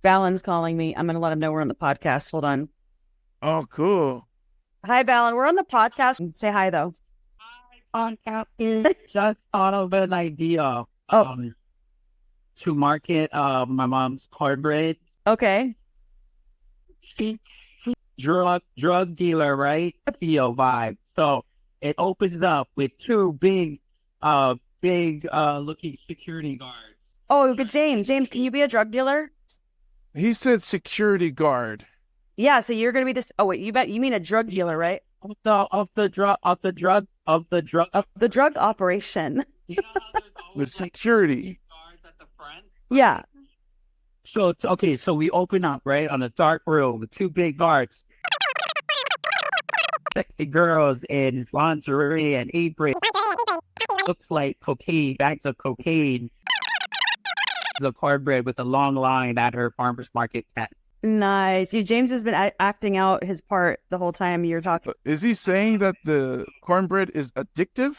Balon's calling me. I'm going to let him know we're on the podcast. Hold on. Oh, cool. Hi, Balon. We're on the podcast. Say hi, though. Podcasting. Just thought of an idea. To market my mom's cornbread. Okay. She drug dealer, right? Theo vibe. So it opens up with two big looking security guards. Oh, but James, can you be a drug dealer? He said security guard. Yeah, so you're gonna be this. Oh wait, you mean a drug dealer, right? Of the drug Operation. You know how there's always With security. guards at the front? Yeah. So it's okay. So we open up right on a dark room with two big guards, sexy girls in lingerie and aprons. Looks like cocaine, bags of cocaine. The cornbread with a long line at her farmer's market tent. Nice. James has been acting out his part the whole time you're talking. Is he saying that the cornbread is addictive?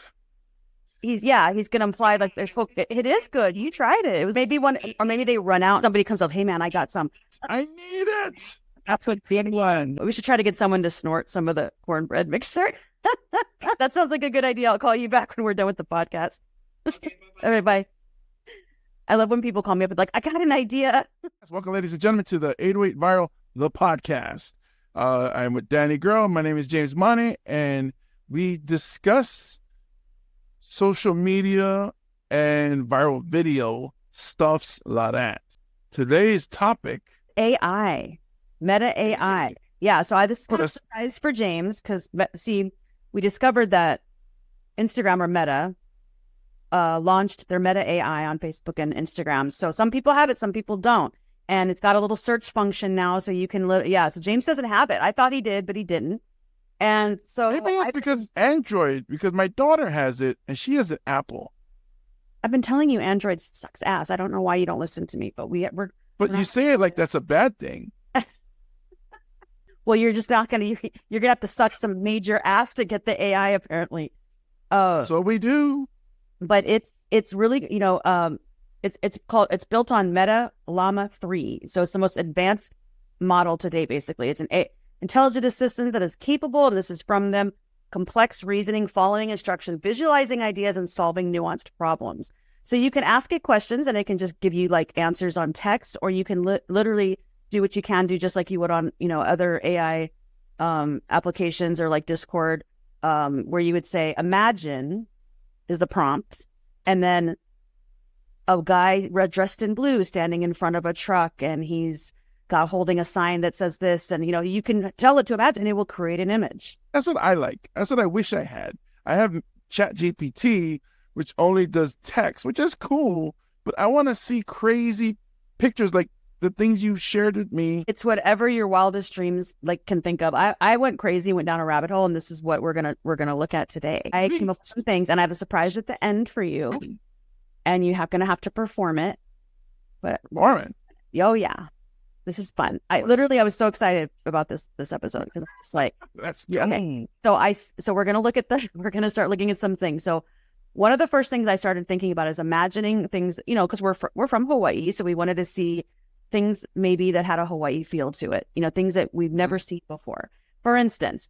He's gonna imply like there's it is good. You tried it. It was maybe one, or maybe they run out. Somebody comes up, hey man, I got some. I need it. That's what anyone. We should try to get someone to snort some of the cornbread mixture. That sounds like a good idea. I'll call you back when we're done with the podcast. Okay, All right, bye. I love when people call me up and like, I got an idea. Welcome, ladies and gentlemen, to the 808 Viral, the podcast. I'm with Danny Girl. My name is James Money, and we discuss social media and viral video stuffs like that. Today's topic. AI. Meta AI. Yeah, so this is kind of a surprise for James because, see, we discovered that Instagram or Meta launched their Meta AI on Facebook and Instagram. So some people have it, some people don't. And it's got a little search function now, so you can, so James doesn't have it. I thought he did, but he didn't. And so because Android, because my daughter has it and she has an Apple. I've been telling you Android sucks ass. I don't know why you don't listen to me, but But you say it like that's a bad thing. Well, you're just not going to, you're going to have to suck some major ass to get the AI apparently. So we do. But it's really, it's built on Meta Llama 3. So it's the most advanced model today, basically. It's an intelligent assistant that is capable, and this is from them, complex reasoning, following instructions, visualizing ideas, and solving nuanced problems. So you can ask it questions and it can just give you like answers on text, or you can literally do what you can do just like you would on, other AI applications or like Discord, where you would say, imagine is the prompt, and then a guy dressed in blue standing in front of a truck, and he's holding a sign that says this, and you can tell it to imagine, and it will create an image. That's what I like. That's what I wish I had. I have ChatGPT, which only does text, which is cool, but I want to see crazy pictures like the things you shared with me. It's whatever your wildest dreams can think of. I went crazy, went down a rabbit hole, and this is what we're gonna look at today. I came up with some things, and I have a surprise at the end for you, and you're gonna have to perform it. But Norman. Oh yeah, this is fun. I was so excited about this episode because I'm just like, that's okay. So we're gonna start looking at some things. So one of the first things I started thinking about is imagining things, because we're from Hawaii, so we wanted to see things maybe that had a Hawaii feel to it, things that we've never seen before. For instance,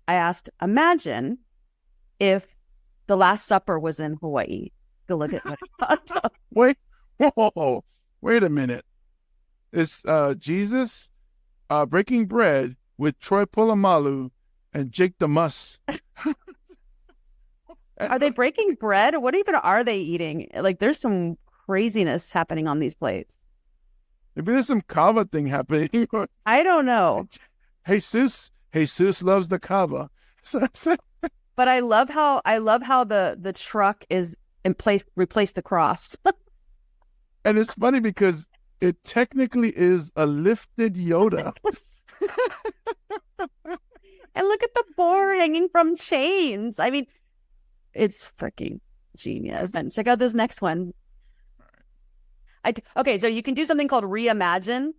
I asked, imagine if the Last Supper was in Hawaii. Go look at what. Wait a minute. It's Jesus breaking bread with Troy Polamalu and Jake the Muss. Are they breaking bread? What even are they eating? Like, there's some craziness happening on these plates. Maybe there's some kava thing happening. I don't know. Jesus loves the kava. But I love how the truck is replaced the cross. And it's funny because it technically is a lifted Yoda. And look at the boar hanging from chains. I mean, it's freaking genius. And check out this next one. Okay, so you can do something called reimagine,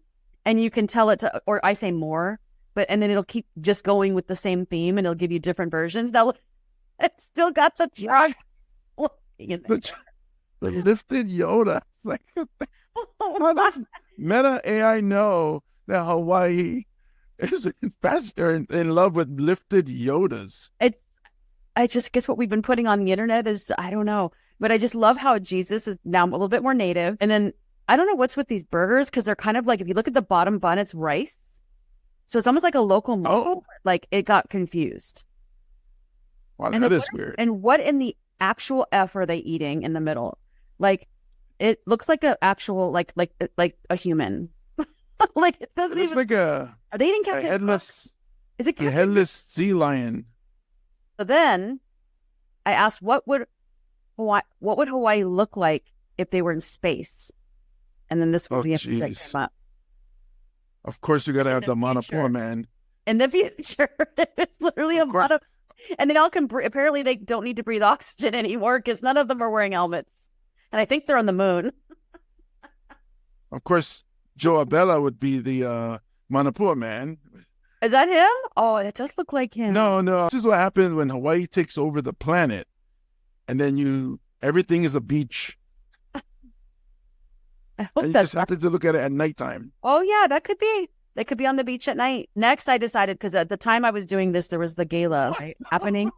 and you can tell it to, or I say more, and then it'll keep just going with the same theme, and it'll give you different versions. Now, it's still got the truck. The lifted Yoda. It's like, Meta AI know that Hawaii is faster in love with lifted Yodas. I just guess what we've been putting on the internet is, I don't know, but I just love how Jesus is now a little bit more native. And then I don't know what's with these burgers because they're kind of like, if you look at the bottom bun, it's rice. So it's almost like a local mofo. Like it got confused. Wow, And that is weird. And what in the actual F are they eating in the middle? Like it looks like a actual like a human. Like it doesn't It's even. like are they eating a Captain headless, Is it a Captain headless sea lion. So then I asked, what would Hawaii look like if they were in space? And then this was the answer that came up. Of course, you got to have the future. Manapua man. In the future, it's literally a lot of, and they all can. Apparently, they don't need to breathe oxygen anymore because none of them are wearing helmets. And I think they're on the moon. Of course, Joe Abella would be the Manapua man. Is that him? Oh, it does look like him. No. This is what happens when Hawaii takes over the planet, and then everything is a beach. I hope and you that's just happen to look at it at nighttime. Oh yeah, that could be. They could be on the beach at night. Next, I decided because at the time I was doing this, there was the gala happening.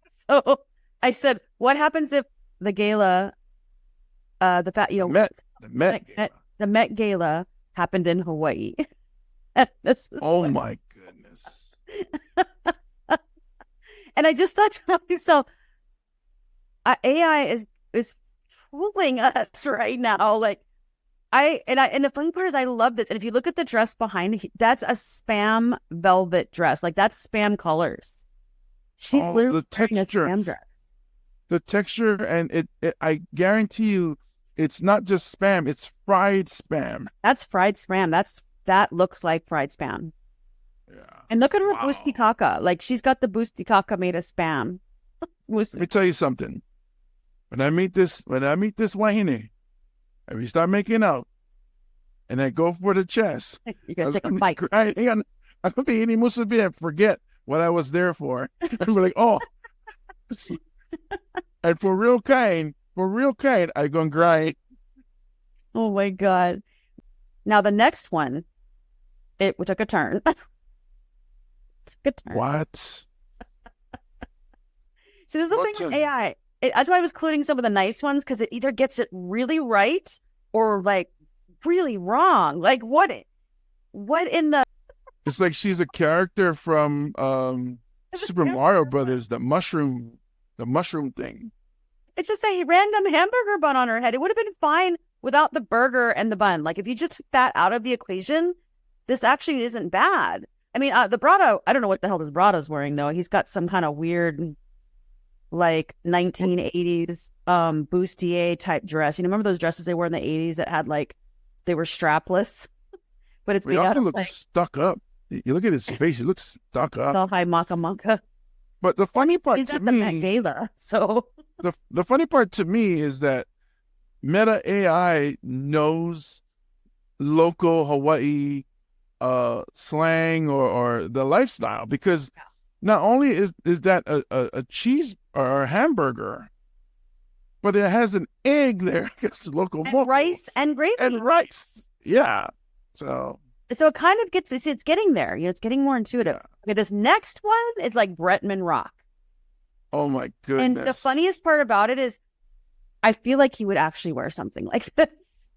So I said, "What happens if the gala, the Met Gala happened in Hawaii?" Oh my goodness! And I just thought to myself, AI is fooling us right now. Like and the funny part is I love this. And if you look at the dress behind, that's a spam velvet dress. Like that's spam colors. She's literally wearing a spam dress. The texture and I guarantee you, it's not just spam. It's fried spam. That's fried spam. That looks like fried spam. Yeah. And look at her busti kaka. Like she's got the busti kaka made of spam. Let me tell you something. When I meet this wahine, and we start making out, and I go for the chest, you gotta take a bite. I'm gonna be eating musubi and forget what I was there for. I'm like, oh. And for real kind, I gonna grind. Oh my God. Now the next one, it took a turn. What? See, there's the thing with AI. That's why I was including some of the nice ones, because it either gets it really right or like really wrong. Like what in the? It's like she's a character from Super Mario Brothers, the mushroom thing. It's just a random hamburger bun on her head. It would have been fine without the burger and the bun. Like if you just took that out of the equation, this actually isn't bad. I mean, the Brado, I don't know what the hell this Brado's wearing though. He's got some kind of weird, like 1980s bustier type dress. You know, remember those dresses they wore in the 80s that had like, they were strapless, but it's He also looks stuck up. You look at his face; he looks stuck up. High maka. But the funny part he's to at me, the Met Gala, so the funny part to me is that Meta AI knows local Hawaii slang or the lifestyle, because not only is that a cheese or a hamburger, but it has an egg there. It's local and rice and gravy and rice. Yeah. So it kind of gets, it's getting there. You know, it's getting more intuitive. Yeah. Okay, this next one is like Bretman Rock. Oh my goodness. And the funniest part about it is I feel like he would actually wear something like this.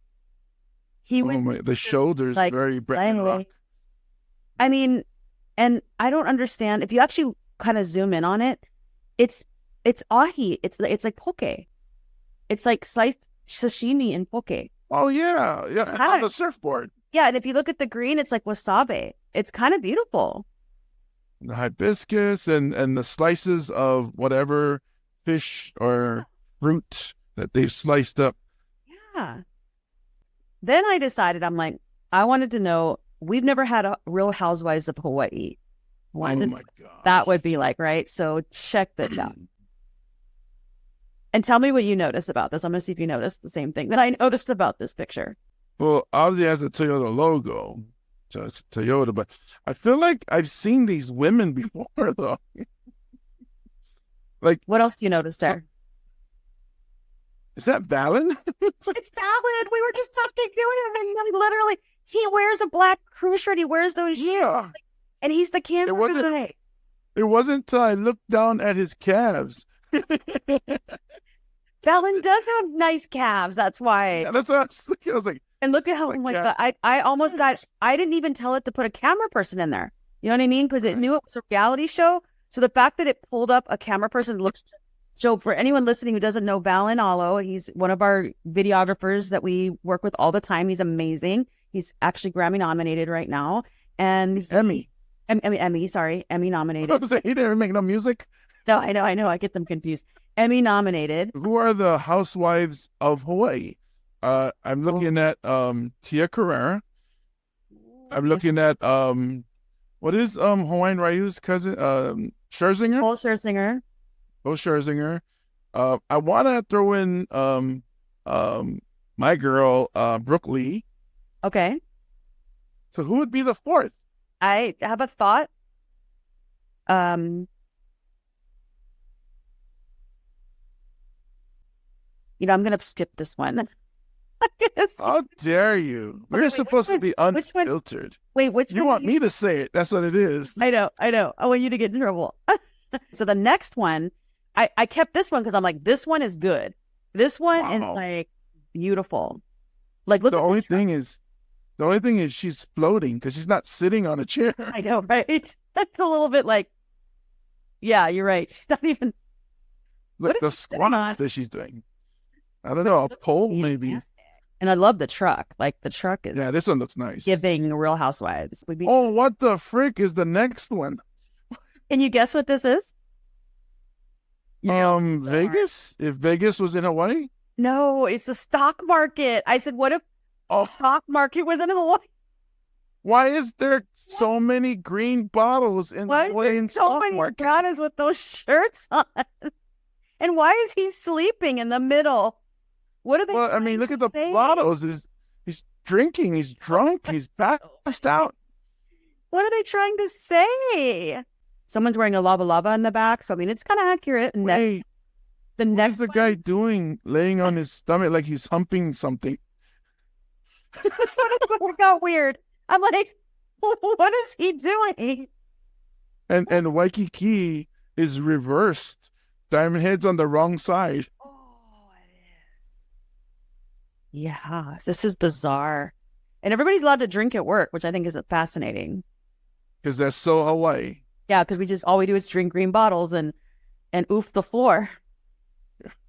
He would the shoulders like very Bretman Rock. I mean, and I don't understand, if you actually kind of zoom in on it, it's ahi. It's like poke. It's like sliced sashimi and poke. Oh yeah. Yeah. It's on the surfboard. Yeah, and if you look at the green, it's like wasabi. It's kind of beautiful. The hibiscus and the slices of whatever fish or fruit that they've sliced up. Yeah. Then I decided, I'm like, I wanted to know, we've never had a Real Housewives of Hawaii. Oh my God. That would be like, right? So check this out. And tell me what you noticed about this. I'm going to see if you noticed the same thing that I noticed about this picture. Well, obviously it has a Toyota logo, so it's Toyota, but I feel like I've seen these women before, though. Like, what else do you notice there? Is that Valen? It's valid. We were just talking to him, and literally, he wears a black crew shirt. He wears those shoes, Yeah. and he's the camera guy. It wasn't until I looked down at his calves. Valen does have nice calves. That's why. Yeah, that's what I was looking. I was like, And look at how I almost died. I didn't even tell it to put a camera person in there. You know what I mean? Because it knew it was a reality show. So the fact that it pulled up a camera person looks. So for anyone listening who doesn't know Valen Alo, he's one of our videographers that we work with all the time. He's amazing. He's actually Grammy nominated right now, and Emmy. Emmy nominated. He didn't make no music. No, I know. I get them confused. Emmy nominated. Who are the housewives of Hawaii? I'm looking at Tia Carrera. I'm looking at what is Hawaiian Ryu's cousin? Scherzinger? Cole Scherzinger. Cole Scherzinger. I wanna throw in my girl, Brooke Lee. Okay. So who would be the fourth? I have a thought. I'm gonna skip this one. How dare you? We're supposed to be unfiltered. Which you one want me to say it? That's what it is. I know. I want you to get in trouble. So the next one, I kept this one because I'm like, this one is good. This one is like beautiful. Like, look. The only thing is she's floating because she's not sitting on a chair. I know, right? That's a little bit like, yeah, you're right. She's not even. Look, the squats that she's doing. I don't know, a pole maybe. And I love the truck. Like the truck is. Yeah, this one looks nice. Giving Real Housewives. Oh, what the frick is the next one? Can you guess what this is? Vegas? If Vegas was in Hawaii? No, it's the stock market. I said, what if the stock market was in Hawaii? Why is there so many green bottles in the Hawaiian stock market? So many guys with those shirts on? And why is he sleeping in the middle? What are they? Well, I mean, look at the bottles. He's drinking. He's drunk. He's passed out. What are they trying to say? Someone's wearing a lava in the back. So, I mean, it's kind of accurate. And wait, what's the guy doing? Laying on his stomach like he's humping something. That's what got weird. I'm like, what is he doing? And Waikiki is reversed. Diamond Head's on the wrong side. Oh, it is. Yeah, this is bizarre. And everybody's allowed to drink at work, which I think is fascinating. Because that's so Hawaii. Yeah, because all we do is drink green bottles and oof the floor.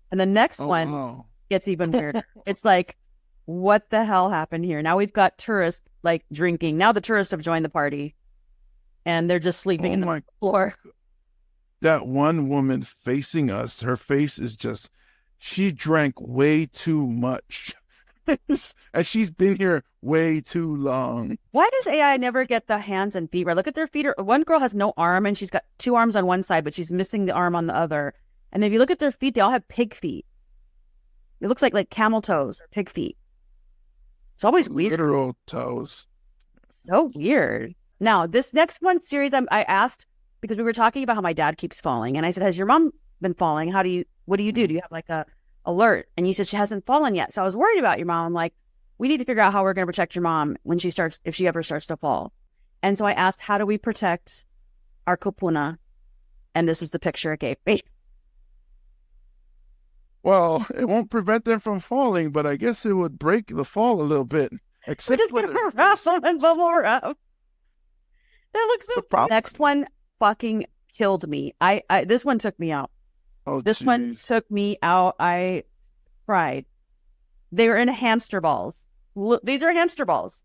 And the next one gets even weirder. It's like, what the hell happened here? Now we've got tourists like drinking. Now the tourists have joined the party. And they're just sleeping in the floor. That one woman facing us, her face is just, she drank way too much. And she's been here way too long. Why does AI never get the hands and feet right? Look at their feet. One girl has no arm and she's got two arms on one side, but she's missing the arm on the other. And if you look at their feet, they all have pig feet. It looks like camel toes or pig feet. It's always weird. Literal toes. So weird. Now, this next one series, I asked, because we were talking about how my dad keeps falling. And I said, has your mom been falling? What do you do? Do you have like a alert? And you said she hasn't fallen yet. So I was worried about your mom. I'm like, we need to figure out how we're going to protect your mom if she ever starts to fall. And so I asked, how do we protect our kupuna? And this is the picture it gave me. Well, it won't prevent them from falling, but I guess it would break the fall a little bit. Except we're just going to wrap them and bubble wrap. That looks so cool. Next one fucking killed me. This one took me out. Oh, this one took me out. I cried. They were in hamster balls. These are hamster balls.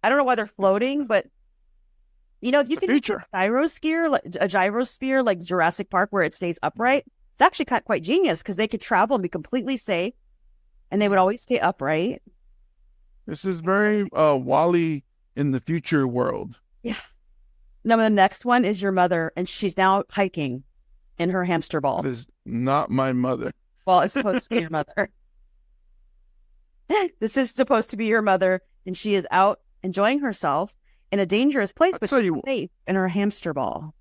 I don't know why they're floating, but if you can do a gyrosphere like Jurassic Park where it stays upright, it's actually quite genius because they could travel and be completely safe, and they would always stay upright. This is very Wall-E in the future world. Yeah. Now the next one is your mother, and she's now hiking in her hamster ball. That is not my mother. Well, it's supposed to be your mother. This is supposed to be your mother, and she is out enjoying herself in a dangerous place, but she's safe in her hamster ball.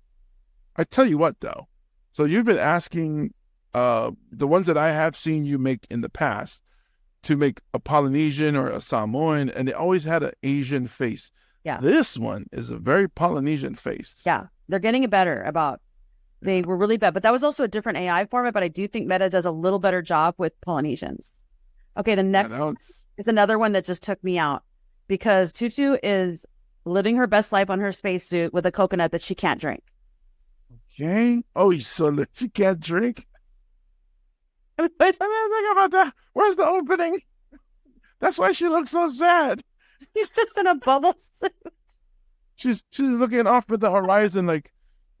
I tell you what, though. So you've been asking the ones that I have seen you make in the past, to make a Polynesian or a Samoan, and they always had an Asian face. Yeah. This one is a very Polynesian face. Yeah. They're getting better about, they were really bad, but that was also a different AI format, but I do think Meta does a little better job with Polynesians. Okay, the next one is another one that just took me out, because Tutu is living her best life on her spacesuit with a coconut that she can't drink. Okay. Oh, so she can't drink? I didn't think about that. Where's the opening? That's why she looks so sad. He's just in a bubble suit. She's looking off at the horizon like,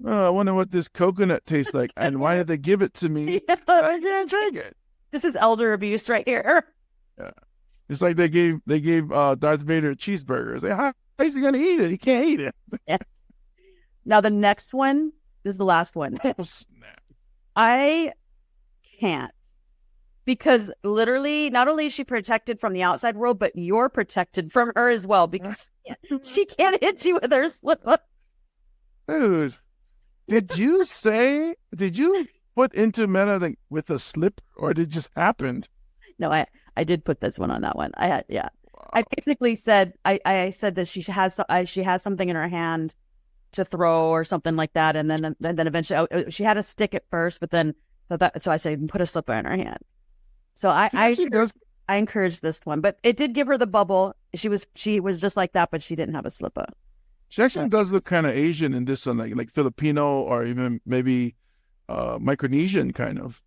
oh, I wonder what this coconut tastes like, and why did they give it to me? Yeah. I can't drink it. This is elder abuse right here. Yeah. It's like they gave Darth Vader a cheeseburger. It's like, how is he gonna eat it? He can't eat it. Yes. Now the next one, this is the last one. Oh, snap. I can't. Because literally, not only is she protected from the outside world, but you're protected from her as well, because she can't hit you with her slipper. Dude, did you put into Meta like, with a slip, or did it just happen? No, I did put this one on that one. Wow. I basically said, I said that she has something in her hand to throw or something like that, and then eventually she had a stick at first, but then so I said put a slipper in her hand. So I encouraged this one, but it did give her the bubble. She was just like that, but she didn't have a slipper. She actually does look kind of Asian in this one, like Filipino or even maybe Micronesian kind of.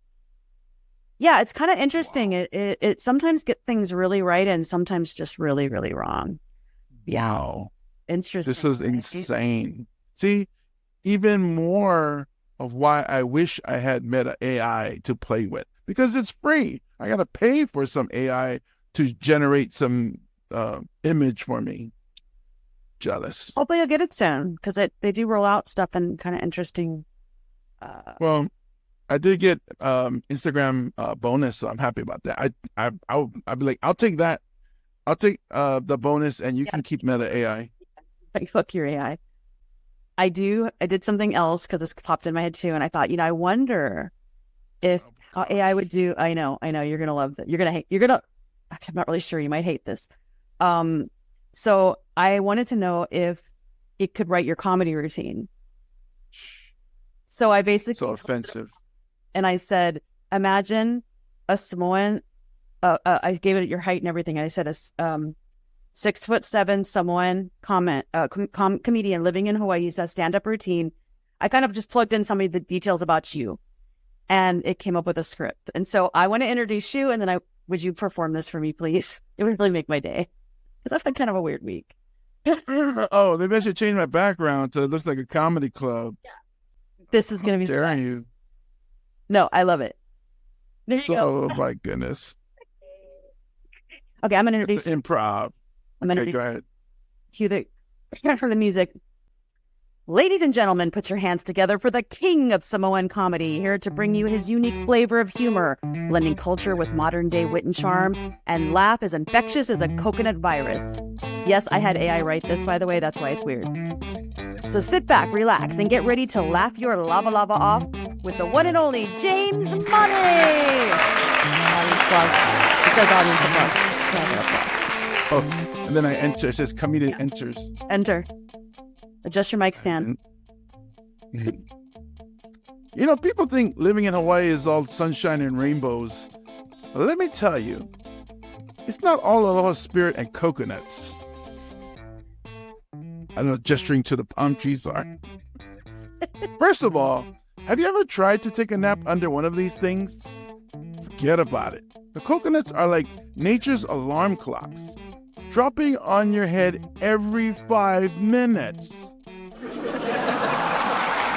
Yeah, it's kind of interesting. Wow. It sometimes get things really right and sometimes just really, really wrong. Yeah. Wow. Interesting. This is insane. See, even more of why I wish I had Meta AI to play with, because it's free. I got to pay for some AI to generate some image for me. Jealous. Hopefully you'll get it soon, because they do roll out stuff and kind of interesting. Well, I did get Instagram bonus, so I'm happy about that. I'll be like, I'll take that. I'll take the bonus, and you can keep Meta AI. Fuck your AI. I did something else because this popped in my head too, and I thought, I wonder if AI would do. I know, you're gonna love that. Actually, I'm not really sure. You might hate this. So I wanted to know if it could write your comedy routine. So I basically so offensive. And I said, imagine a Samoan. I gave it your height and everything. And I said 6'7" Samoan comedian living in Hawaii, says stand-up routine. I kind of just plugged in some of the details about you, and it came up with a script. And so I want to introduce you, and then would you perform this for me, please? It would really make my day, because I've had kind of a weird week. Oh, maybe I should change my background so it looks like a comedy club. Yeah. This is going to be daring you. No, I love it. There you go. Oh my goodness. Okay, I'm going to introduce improv. Okay, go ahead. Cue the music. Ladies and gentlemen, put your hands together for the king of Samoan comedy, here to bring you his unique flavor of humor, blending culture with modern-day wit and charm, and laugh as infectious as a coconut virus. Yes, I had AI write this, by the way. That's why it's weird. So sit back, relax, and get ready to laugh your lava off with the one and only James Money! Audience applause. It says audience applause. Oh, and then I enter. It says comedian enters. Enter. Adjust your mic stand. People think living in Hawaii is all sunshine and rainbows. But let me tell you, it's not all aloha spirit and coconuts. I don't know, gesturing to the palm trees are. First of all, have you ever tried to take a nap under one of these things? Forget about it. The coconuts are like nature's alarm clocks, dropping on your head every 5 minutes.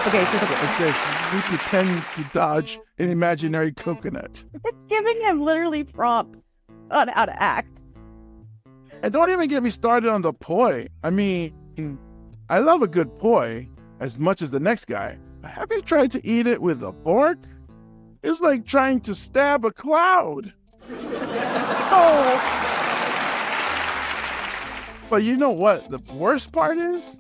Okay, so it says he pretends to dodge an imaginary coconut. It's giving him literally prompts on how to act. And don't even get me started on the poi. I mean, I love a good poi as much as the next guy. Have you tried to eat it with a fork? It's like trying to stab a cloud. Oh. But you know what the worst part is?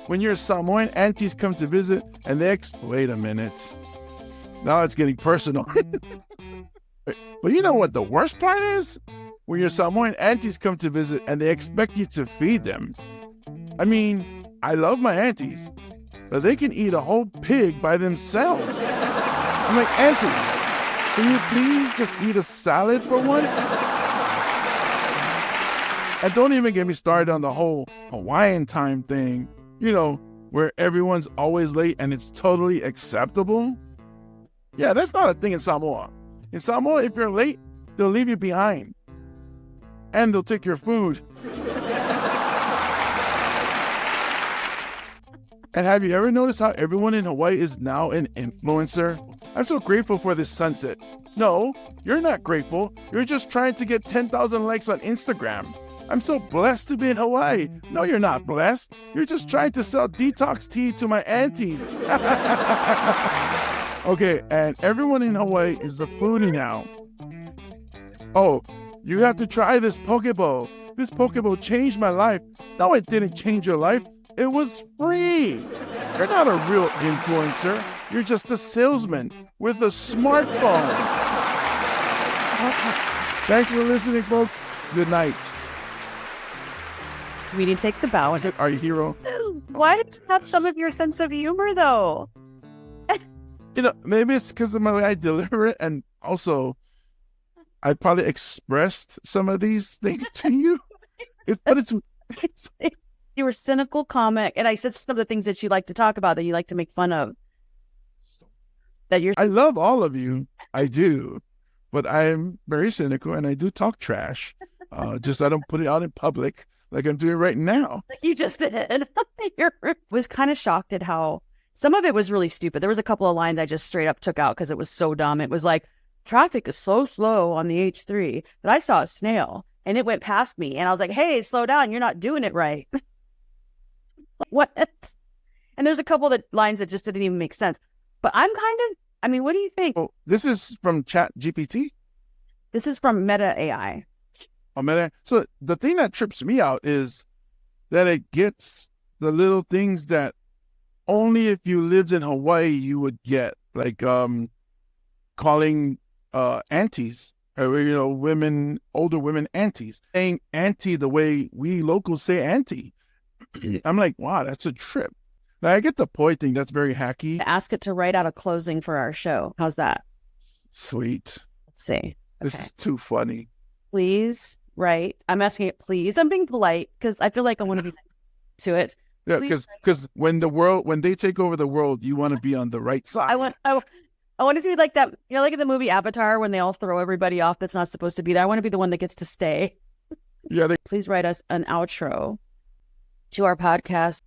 When your Samoan aunties come to visit and wait a minute. Now it's getting personal. But you know what the worst part is? When your Samoan aunties come to visit and they expect you to feed them. I mean, I love my aunties, but they can eat a whole pig by themselves. I'm like, Auntie, can you please just eat a salad for once? And don't even get me started on the whole Hawaiian time thing, you know, where everyone's always late and it's totally acceptable. Yeah, that's not a thing in Samoa. In Samoa, if you're late, they'll leave you behind. And they'll take your food. And have you ever noticed how everyone in Hawaii is now an influencer? I'm so grateful for this sunset. No, you're not grateful. You're just trying to get 10,000 likes on Instagram. I'm so blessed to be in Hawaii. No, you're not blessed. You're just trying to sell detox tea to my aunties. Okay, and everyone in Hawaii is a foodie now. Oh, you have to try this Pokeball. This Pokeball changed my life. No, it didn't change your life. It was free. You're not a real influencer. You're just a salesman with a smartphone. Thanks for listening, folks. Good night. Weedy takes a bow. And Our hero. why did you have some of your sense of humor, though? You know, maybe it's because of my way I deliver it, and also I probably expressed some of these things to you. But it's You were cynical comic, and I said some of the things that you like to talk about, that you like to make fun of. That you're. I love all of you. I do. But I'm very cynical, and I do talk trash. Just I don't put it out in public like I'm doing right now. Like you just did. Was kind of shocked at how some of it was really stupid. There was a couple of lines I just straight up took out because it was so dumb. It was like, traffic is so slow on the H3 that I saw a snail and it went past me. And I was like, hey, slow down. You're not doing it right. What? And there's a couple of lines that just didn't even make sense. But I mean, what do you think? Oh, this is from Chat GPT? This is from Meta AI. Oh, Meta. So the thing that trips me out is that it gets the little things that only if you lived in Hawaii you would get, like calling aunties, women, older women aunties, saying auntie the way we locals say auntie. I'm like, wow, that's a trip. Now, I get the poi thing. That's very hacky. Ask it to write out a closing for our show. How's that? Sweet. Let's see. This Okay. is too funny. Please write. I'm asking it, please. I'm being polite because I feel like I want to be nice to it. Yeah, Please because when they take over the world, you want to be on the right side. I want it to be like that, like in the movie Avatar when they all throw everybody off that's not supposed to be there. I want to be the one that gets to stay. Yeah, Please write us an outro to our podcast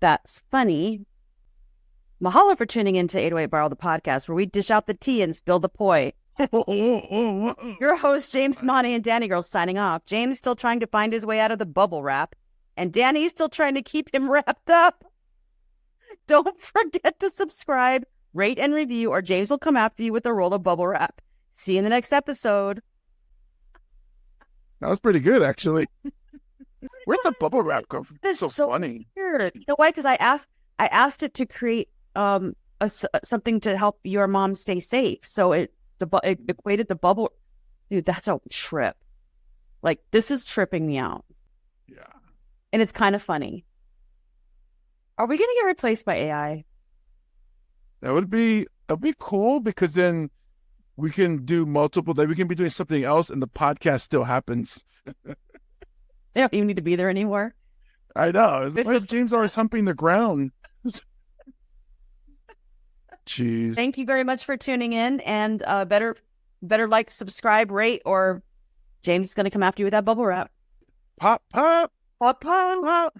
that's funny. Mahalo for tuning in to 808 Barrel, the podcast, where we dish out the tea and spill the poi. Your host, James, Monty, and Danny Girl signing off. James still trying to find his way out of the bubble wrap, and Danny's still trying to keep him wrapped up. Don't forget to subscribe, rate, and review, or James will come after you with a roll of bubble wrap. See you in the next episode. That was pretty good, actually. Where'd the bubble wrap come from? This So is so funny. weird. You know why? Because I asked it to create something to help your mom stay safe. So it equated the bubble. Dude, that's a trip. Like, this is tripping me out. Yeah. And it's kind of funny. Are we going to get replaced by AI? That'd be cool, because then we can do multiple, we can be doing something else and the podcast still happens. They don't even need to be there anymore. I know. Why is James always humping the ground? Jeez. Thank you very much for tuning in, and better like, subscribe, rate, or James is going to come after you with that bubble wrap. Pop, pop, Pop, pop. pop.